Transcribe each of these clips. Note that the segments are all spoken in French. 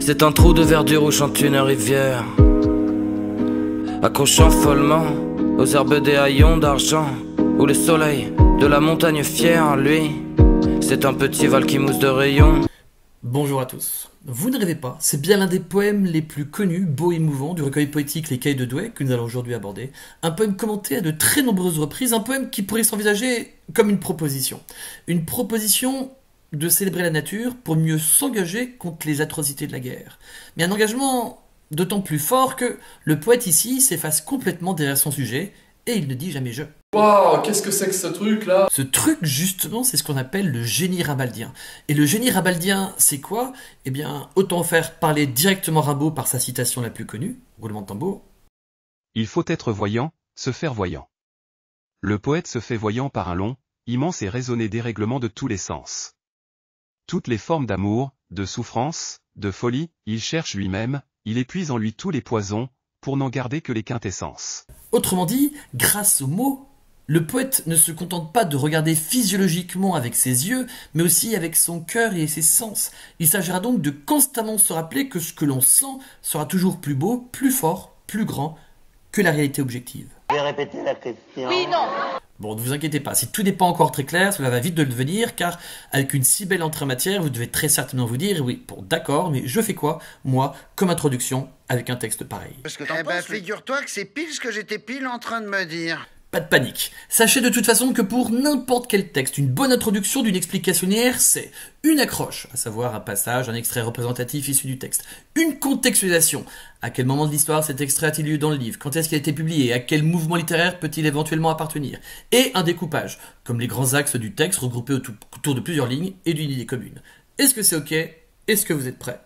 C'est un trou de verdure où chante une rivière, accrochant follement aux herbes des haillons d'argent, où le soleil de la montagne fière, lui, c'est un petit val qui mousse de rayons. Bonjour à tous. Vous ne rêvez pas, c'est bien l'un des poèmes les plus connus, beaux et émouvants du recueil poétique Les Cahiers de Douai que nous allons aujourd'hui aborder. Un poème commenté à de très nombreuses reprises, un poème qui pourrait s'envisager comme une proposition. Une proposition de célébrer la nature pour mieux s'engager contre les atrocités de la guerre. Mais un engagement d'autant plus fort que le poète ici s'efface complètement derrière son sujet et il ne dit jamais je. Waouh, qu'est-ce que c'est que ce truc-là? Ce truc, justement, c'est ce qu'on appelle le génie rimbaudien. Et le génie rimbaudien, c'est quoi? Eh bien, autant faire parler directement Rimbaud par sa citation la plus connue, roulement de tambour. Il faut être voyant, se faire voyant. Le poète se fait voyant par un long, immense et raisonné dérèglement de tous les sens. Toutes les formes d'amour, de souffrance, de folie, il cherche lui-même, il épuise en lui tous les poisons, pour n'en garder que les quintessences. Autrement dit, grâce aux mots, le poète ne se contente pas de regarder physiologiquement avec ses yeux, mais aussi avec son cœur et ses sens. Il s'agira donc de constamment se rappeler que ce que l'on sent sera toujours plus beau, plus fort, plus grand que la réalité objective. Je vais répéter la question. Oui, non. Bon, ne vous inquiétez pas, si tout n'est pas encore très clair, cela va vite de le devenir, car avec une si belle entrée en matière, vous devez très certainement vous dire, oui, bon, d'accord, mais je fais quoi, moi, comme introduction, avec un texte pareil? Figure-toi que c'est pile ce que j'étais pile en train de me dire. Pas de panique. Sachez de toute façon que pour n'importe quel texte, une bonne introduction d'une explication linéaire, c'est une accroche, à savoir un passage, un extrait représentatif issu du texte, une contextualisation, à quel moment de l'histoire cet extrait a-t-il lieu dans le livre, quand est-ce qu'il a été publié, à quel mouvement littéraire peut-il éventuellement appartenir, et un découpage, comme les grands axes du texte regroupés autour de plusieurs lignes et d'une idée commune. Est-ce que c'est ok? Est-ce que vous êtes prêts?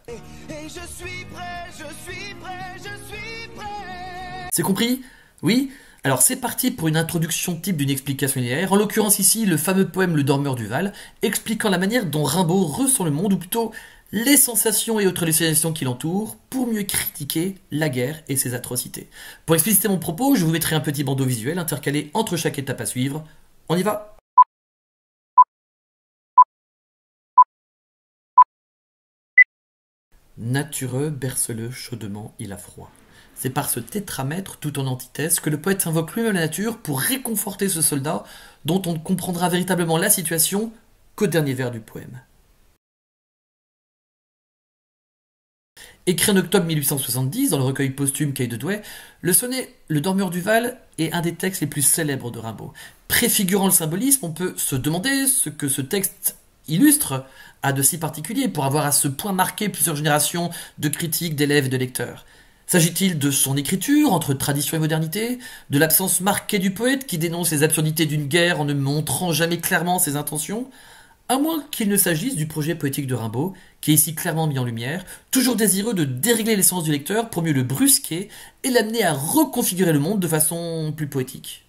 C'est compris? Oui? Alors c'est parti pour une introduction type d'une explication linéaire, en l'occurrence ici le fameux poème Le Dormeur du Val, expliquant la manière dont Rimbaud ressent le monde, ou plutôt les sensations et autres hallucinations qui l'entourent, pour mieux critiquer la guerre et ses atrocités. Pour expliciter mon propos, je vous mettrai un petit bandeau visuel intercalé entre chaque étape à suivre. On y va? Natureux, berce-le chaudement, il a froid. C'est par ce tétramètre, tout en antithèse, que le poète invoque lui-même la nature pour réconforter ce soldat, dont on ne comprendra véritablement la situation qu'au dernier vers du poème. Écrit en octobre 1870 dans le recueil posthume Cahiers de Douai, le sonnet Le Dormeur du Val est un des textes les plus célèbres de Rimbaud. Préfigurant le symbolisme, on peut se demander ce que ce texte illustre a de si particulier pour avoir à ce point marqué plusieurs générations de critiques, d'élèves et de lecteurs. S'agit-il de son écriture, entre tradition et modernité, de l'absence marquée du poète qui dénonce les absurdités d'une guerre en ne montrant jamais clairement ses intentions, à moins qu'il ne s'agisse du projet poétique de Rimbaud, qui est ici clairement mis en lumière, toujours désireux de dérégler l'essence du lecteur pour mieux le brusquer et l'amener à reconfigurer le monde de façon plus poétique.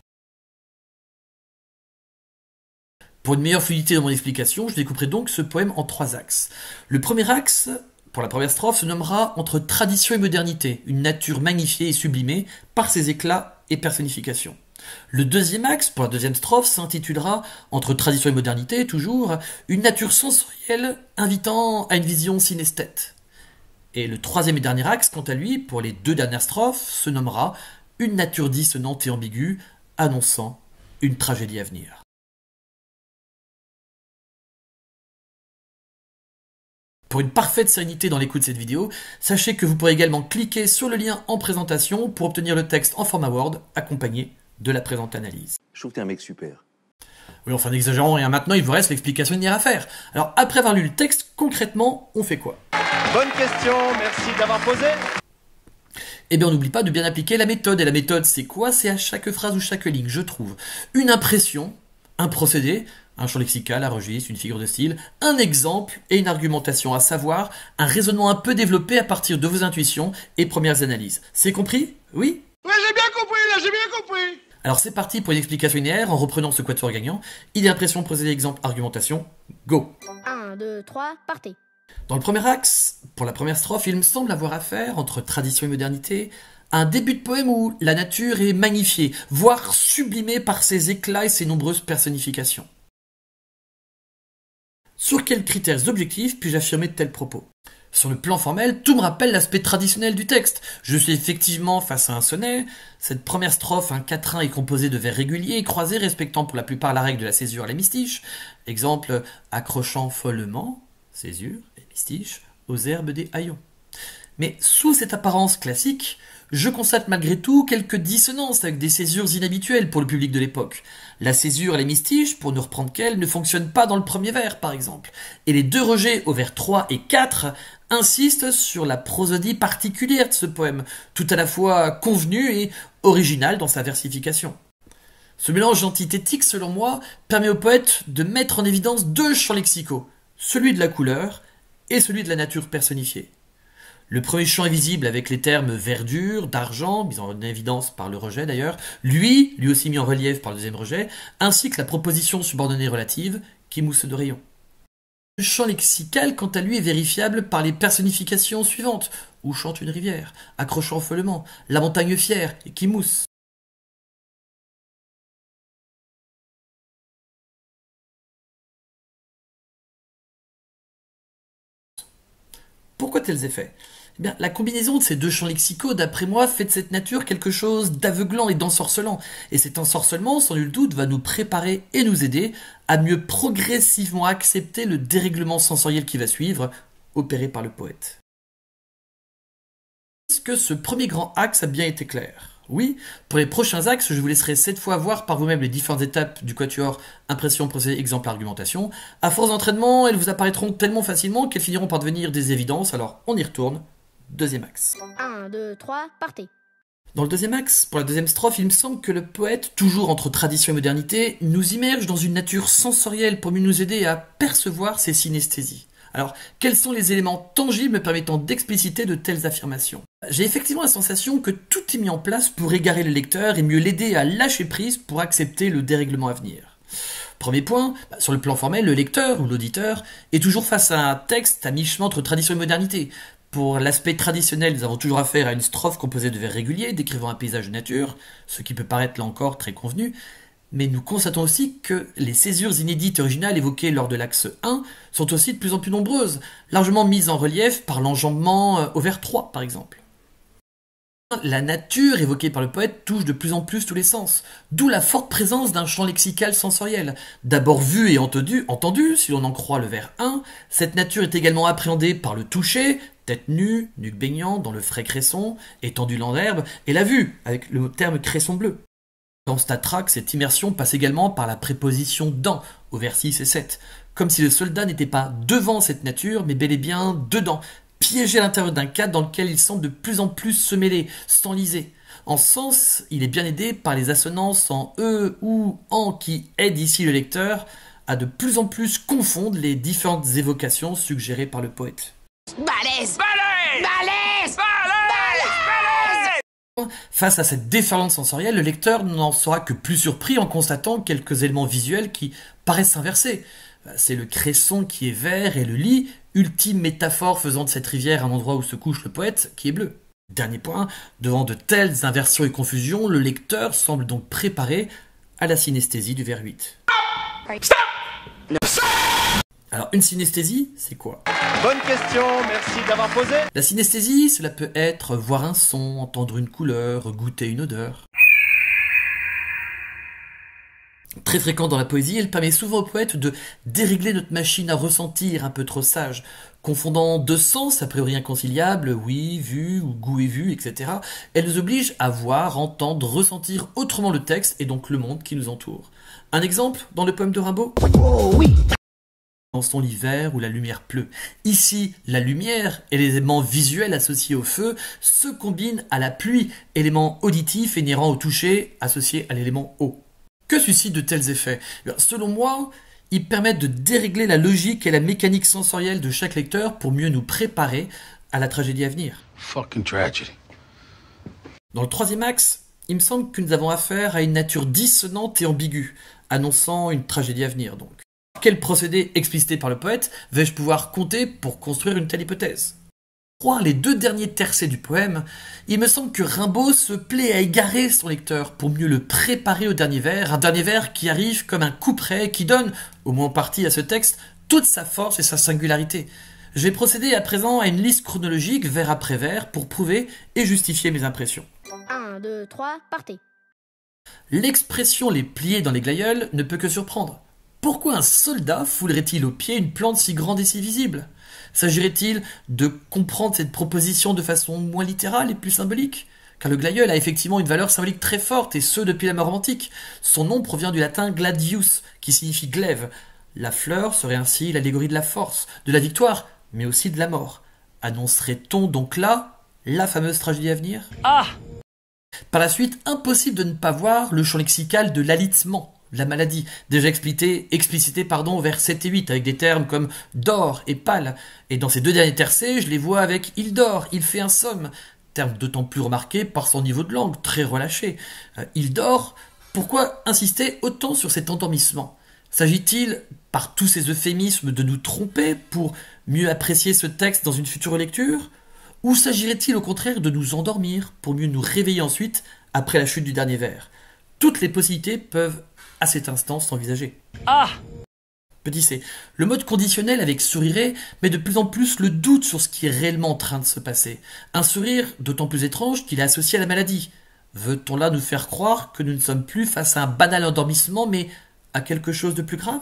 Pour une meilleure fluidité dans mon explication, je découperai donc ce poème en 3 axes. Le premier axe, pour la première strophe, se nommera Entre tradition et modernité, une nature magnifiée et sublimée par ses éclats et personnifications. Le deuxième axe, pour la deuxième strophe, s'intitulera Entre tradition et modernité, toujours, une nature sensorielle invitant à une vision synesthète. Et le troisième et dernier axe, quant à lui, pour les 2 dernières strophes, se nommera Une nature dissonante et ambiguë, annonçant une tragédie à venir. Pour une parfaite sérénité dans l'écoute de cette vidéo, sachez que vous pourrez également cliquer sur le lien en présentation pour obtenir le texte en format Word accompagné de la présente analyse. Je trouve que t'es un mec super. Oui, enfin n'exagérons rien, maintenant il vous reste l'explication linéaire à faire. Alors après avoir lu le texte, concrètement, on fait quoi? Bonne question, merci d'avoir posé. Eh bien on n'oublie pas de bien appliquer la méthode. Et la méthode c'est quoi? C'est à chaque phrase ou chaque ligne, je trouve, une impression, un procédé, un champ lexical, un registre, une figure de style, un exemple et une argumentation, à savoir un raisonnement un peu développé à partir de vos intuitions et premières analyses. C'est compris? Oui? Ouais, j'ai bien compris, là, j'ai bien compris. Alors c'est parti pour une explication linéaire en reprenant ce quatuor gagnant. Idée, impression, procédé, exemple, argumentation. Go! 1, 2, 3, partez. Dans le premier axe, pour la première strophe, il me semble avoir affaire, entre tradition et modernité, à un début de poème où la nature est magnifiée, voire sublimée par ses éclats et ses nombreuses personnifications. Sur quels critères objectifs puis-je affirmer de tels propos? Sur le plan formel, tout me rappelle l'aspect traditionnel du texte. Je suis effectivement face à un sonnet. Cette première strophe, un quatrain, est composée de vers réguliers et croisés, respectant pour la plupart la règle de la césure et l'hémistiche. Exemple, accrochant follement, césure, hémistiche, aux herbes des haillons. Mais sous cette apparence classique, je constate malgré tout quelques dissonances avec des césures inhabituelles pour le public de l'époque. La césure et l'hémistiche, pour ne reprendre qu'elle, ne fonctionnent pas dans le premier vers, par exemple. Et les deux rejets au vers 3 et 4 insistent sur la prosodie particulière de ce poème, tout à la fois convenu et original dans sa versification. Ce mélange antithétique, selon moi, permet au poète de mettre en évidence deux champs lexicaux, celui de la couleur et celui de la nature personnifiée. Le premier champ est visible avec les termes verdure, d'argent, mis en évidence par le rejet d'ailleurs, lui aussi mis en relief par le deuxième rejet, ainsi que la proposition subordonnée relative, qui mousse de rayon. Le champ lexical, quant à lui, est vérifiable par les personnifications suivantes, où chante une rivière, accrochant follement, la montagne fière, et qui mousse. Pourquoi tels effets ? Eh bien, la combinaison de ces deux champs lexicaux, d'après moi, fait de cette nature quelque chose d'aveuglant et d'ensorcelant. Et cet ensorcellement, sans nul doute, va nous préparer et nous aider à mieux progressivement accepter le dérèglement sensoriel qui va suivre, opéré par le poète. Est-ce que ce premier grand axe a bien été clair ? Oui, pour les prochains axes, je vous laisserai cette fois voir par vous-même les différentes étapes du quatuor impression, procédé, exemple, argumentation. À force d'entraînement, elles vous apparaîtront tellement facilement qu'elles finiront par devenir des évidences, alors on y retourne. Deuxième axe. 1, 2, 3, partez. Dans le deuxième axe, pour la deuxième strophe, il me semble que le poète, toujours entre tradition et modernité, nous immerge dans une nature sensorielle pour mieux nous aider à percevoir ses synesthésies. Alors, quels sont les éléments tangibles me permettant d'expliciter de telles affirmations ? J'ai effectivement la sensation que tout est mis en place pour égarer le lecteur et mieux l'aider à lâcher prise pour accepter le dérèglement à venir. Premier point, sur le plan formel, le lecteur ou l'auditeur est toujours face à un texte à mi-chemin entre tradition et modernité. Pour l'aspect traditionnel, nous avons toujours affaire à une strophe composée de vers réguliers décrivant un paysage de nature, ce qui peut paraître là encore très convenu, mais nous constatons aussi que les césures inédites et originales évoquées lors de l'axe 1 sont aussi de plus en plus nombreuses, largement mises en relief par l'enjambement au vers 3 par exemple. La nature évoquée par le poète touche de plus en plus tous les sens, d'où la forte présence d'un champ lexical sensoriel. D'abord vu et entendu, si l'on en croit le vers 1, cette nature est également appréhendée par le toucher, tête nue, nuque baignant dans le frais cresson, étendu dans l'herbe, et la vue, avec le terme cresson bleu. Dans Statrac, cette immersion passe également par la préposition dans, au vers 6 et 7, comme si le soldat n'était pas devant cette nature, mais bel et bien dedans, piégé à l'intérieur d'un cadre dans lequel il semble de plus en plus se mêler, s'enliser. En sens, il est bien aidé par les assonances en e ou en qui aident ici le lecteur à de plus en plus confondre les différentes évocations suggérées par le poète. Balèze! Balèze! Balèze! Balèze! Face à cette déferlante sensorielle, le lecteur n'en sera que plus surpris en constatant quelques éléments visuels qui paraissent s'inverser. C'est le cresson qui est vert et le lit, ultime métaphore faisant de cette rivière un endroit où se couche le poète, qui est bleu. Dernier point, devant de telles inversions et confusions, le lecteur semble donc préparé à la synesthésie du vers 8. Alors, une synesthésie, c'est quoi ? Bonne question, merci d'avoir posé. La synesthésie, cela peut être voir un son, entendre une couleur, goûter une odeur. Très fréquente dans la poésie, elle permet souvent au poète de dérégler notre machine à ressentir un peu trop sage, confondant deux sens a priori inconciliables, oui, vu, ou goût et vu, etc. Elle nous oblige à voir, entendre, ressentir autrement le texte et donc le monde qui nous entoure. Un exemple dans le poème de Rimbaud ? Oh oui. Dans l'hiver où la lumière pleut. Ici, la lumière et les éléments visuels associés au feu se combinent à la pluie, élément auditif inhérent au toucher associé à l'élément eau. Que suscitent de tels effets ? Selon moi, ils permettent de dérégler la logique et la mécanique sensorielle de chaque lecteur pour mieux nous préparer à la tragédie à venir. Fucking tragedy. Dans le troisième axe, il me semble que nous avons affaire à une nature dissonante et ambiguë, annonçant une tragédie à venir donc. Quel procédé explicité par le poète vais-je pouvoir compter pour construire une telle hypothèse ? Pour les deux derniers tercets du poème, il me semble que Rimbaud se plaît à égarer son lecteur pour mieux le préparer au dernier vers, un dernier vers qui arrive comme un couperet qui donne, au moins en partie à ce texte, toute sa force et sa singularité. Je vais procéder à présent à une liste chronologique vers après vers pour prouver et justifier mes impressions. 1, 2, 3, partez. L'expression les plier dans les glaïeuls ne peut que surprendre. Pourquoi un soldat foulerait-il aux pieds une plante si grande et si visible? S'agirait-il de comprendre cette proposition de façon moins littérale et plus symbolique? Car le glaïeul a effectivement une valeur symbolique très forte, et ce depuis la mort antique. Son nom provient du latin gladius, qui signifie glaive. La fleur serait ainsi l'allégorie de la force, de la victoire, mais aussi de la mort. Annoncerait-on donc là la fameuse tragédie à venir? Par la suite, impossible de ne pas voir le champ lexical de l'alitement, la maladie, déjà explicité vers 7 et 8, avec des termes comme dort et pâle. Et dans ces deux derniers tercets, je les vois avec il dort, il fait un somme, terme d'autant plus remarqué par son niveau de langue, très relâché. Il dort, pourquoi insister autant sur cet endormissement? S'agit-il, par tous ces euphémismes, de nous tromper pour mieux apprécier ce texte dans une future lecture? Ou s'agirait-il au contraire de nous endormir pour mieux nous réveiller ensuite après la chute du dernier vers? Toutes les possibilités peuvent à cet instant s'envisager. Petit c. Le mode conditionnel avec sourirait met de plus en plus le doute sur ce qui est réellement en train de se passer. Un sourire d'autant plus étrange qu'il est associé à la maladie. Veut-on là nous faire croire que nous ne sommes plus face à un banal endormissement, mais à quelque chose de plus grave?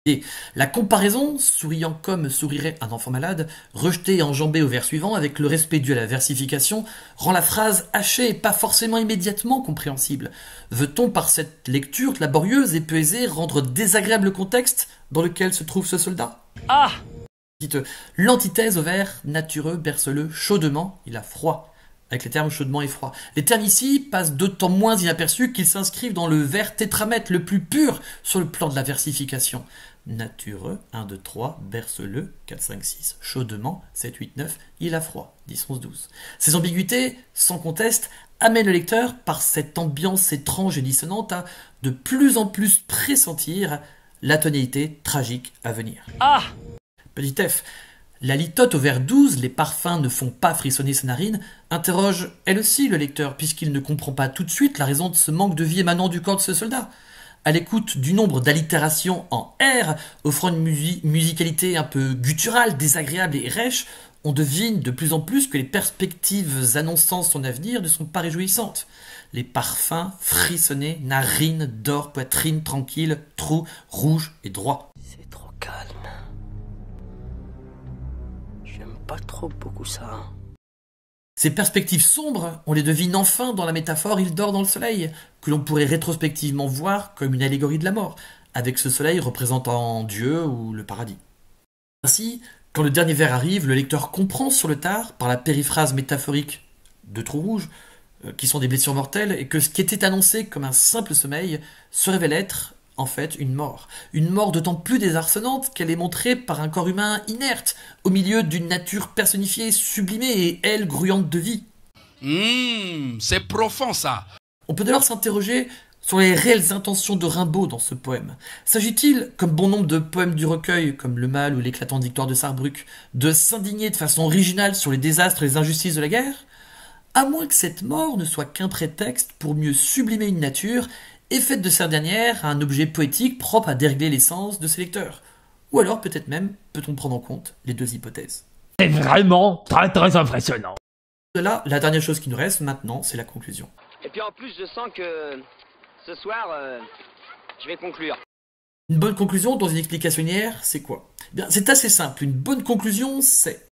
Et la comparaison, souriant comme sourirait un enfant malade, rejeté et enjambé au vers suivant avec le respect dû à la versification, rend la phrase hachée et pas forcément immédiatement compréhensible. Veut-on par cette lecture laborieuse et peu aisée rendre désagréable le contexte dans lequel se trouve ce soldat? L'antithèse au vers natureux berce-le chaudement, il a froid, avec les termes chaudement et froid. Les termes ici passent d'autant moins inaperçus qu'ils s'inscrivent dans le vers tétramètre le plus pur sur le plan de la versification. Natureux, 1, 2, 3, berce-le, 4, 5, 6, chaudement, 7, 8, 9, il a froid, 10, 11, 12. Ces ambiguïtés, sans conteste, amènent le lecteur, par cette ambiance étrange et dissonante, à de plus en plus pressentir la tonalité tragique à venir. Petit f, la litote au vers 12, les parfums ne font pas frissonner ses narines, interroge elle aussi le lecteur, puisqu'il ne comprend pas tout de suite la raison de ce manque de vie émanant du corps de ce soldat. À l'écoute du nombre d'allitérations en R, offrant une musicalité un peu gutturale, désagréable et rêche, on devine de plus en plus que les perspectives annonçant son avenir ne sont pas réjouissantes. Les parfums frissonnés, narines, d'or, poitrine tranquille, trou, rouge et droit. C'est trop calme. J'aime pas trop beaucoup ça. Ces perspectives sombres, on les devine enfin dans la métaphore « il dort dans le soleil », que l'on pourrait rétrospectivement voir comme une allégorie de la mort, avec ce soleil représentant Dieu ou le paradis. Ainsi, quand le dernier vers arrive, le lecteur comprend sur le tard, par la périphrase métaphorique de trous rouges, qui sont des blessures mortelles, et que ce qui était annoncé comme un simple sommeil se révèle être, en fait, une mort. Une mort d'autant plus désarçonnante qu'elle est montrée par un corps humain inerte, au milieu d'une nature personnifiée, sublimée et, elle, grouillante de vie. C'est profond, ça. On peut dès lors s'interroger sur les réelles intentions de Rimbaud dans ce poème. S'agit-il, comme bon nombre de poèmes du recueil, comme Le Mal ou L'éclatante victoire de Sarrebruck, de s'indigner de façon originale sur les désastres et les injustices de la guerre? À moins que cette mort ne soit qu'un prétexte pour mieux sublimer une nature et faite de cette dernière un objet poétique propre à dérégler l'essence de ses lecteurs. Ou alors, peut-être même, peut-on prendre en compte les deux hypothèses. C'est vraiment très très impressionnant. De là, la dernière chose qui nous reste maintenant, c'est la conclusion. Et puis en plus, je sens que ce soir, je vais conclure. Une bonne conclusion dans une explication linéaire, c'est quoi? Bien, c'est assez simple. Une bonne conclusion, c'est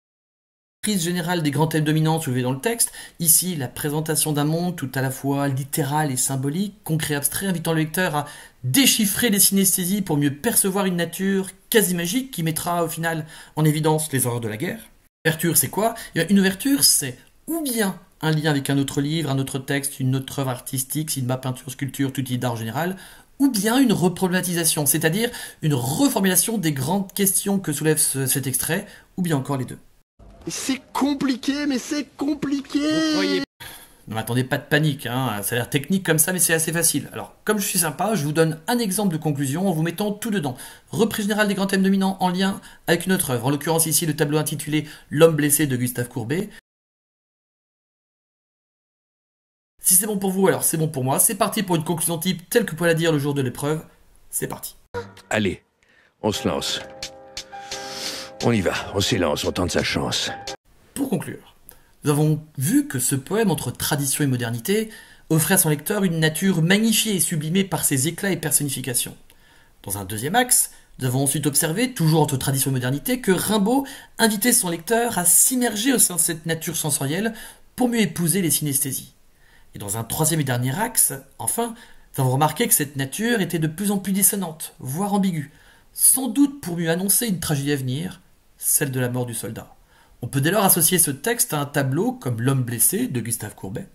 prise générale des grands thèmes dominants soulevés dans le texte. Ici, la présentation d'un monde tout à la fois littéral et symbolique, concret et abstrait, invitant le lecteur à déchiffrer les synesthésies pour mieux percevoir une nature quasi magique qui mettra au final en évidence les horreurs de la guerre. Ouverture, c'est quoi? Une ouverture, c'est ou bien un lien avec un autre livre, un autre texte, une autre œuvre artistique, cinéma, peinture, sculpture, tout type d'art en général, ou bien une reproblématisation, c'est-à-dire une reformulation des grandes questions que soulève cet extrait, ou bien encore les deux. C'est compliqué, mais c'est compliqué. Ne m'attendez pas de panique, hein. Ça a l'air technique comme ça, mais c'est assez facile. Alors, comme je suis sympa, je vous donne un exemple de conclusion en vous mettant tout dedans. Reprise générale des grands thèmes dominants en lien avec une autre œuvre, en l'occurrence ici le tableau intitulé « L'homme blessé » de Gustave Courbet. Si c'est bon pour vous, alors c'est bon pour moi. C'est parti pour une conclusion type telle que pourrait la dire le jour de l'épreuve. C'est parti. Allez, on se lance. On y va, au silence, on tente sa chance. Pour conclure, nous avons vu que ce poème entre tradition et modernité offrait à son lecteur une nature magnifiée et sublimée par ses éclats et personnifications. Dans un deuxième axe, nous avons ensuite observé, toujours entre tradition et modernité, que Rimbaud invitait son lecteur à s'immerger au sein de cette nature sensorielle pour mieux épouser les synesthésies. Et dans un troisième et dernier axe, enfin, nous avons remarqué que cette nature était de plus en plus dissonante, voire ambiguë, sans doute pour mieux annoncer une tragédie à venir, celle de la mort du soldat. On peut dès lors associer ce texte à un tableau comme L'homme blessé de Gustave Courbet.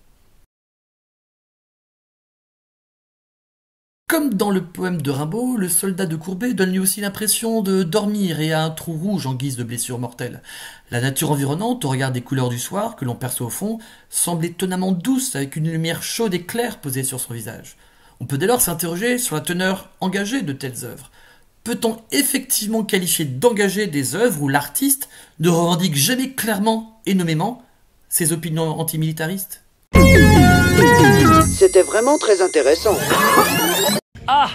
Comme dans le poème de Rimbaud, le soldat de Courbet donne lui aussi l'impression de dormir et a un trou rouge en guise de blessure mortelle. La nature environnante, au regard des couleurs du soir que l'on perçoit au fond, semble étonnamment douce avec une lumière chaude et claire posée sur son visage. On peut dès lors s'interroger sur la teneur engagée de telles œuvres. Peut-on effectivement qualifier d'engagées des œuvres où l'artiste ne revendique jamais clairement et nommément ses opinions antimilitaristes ? C'était vraiment très intéressant. Ah!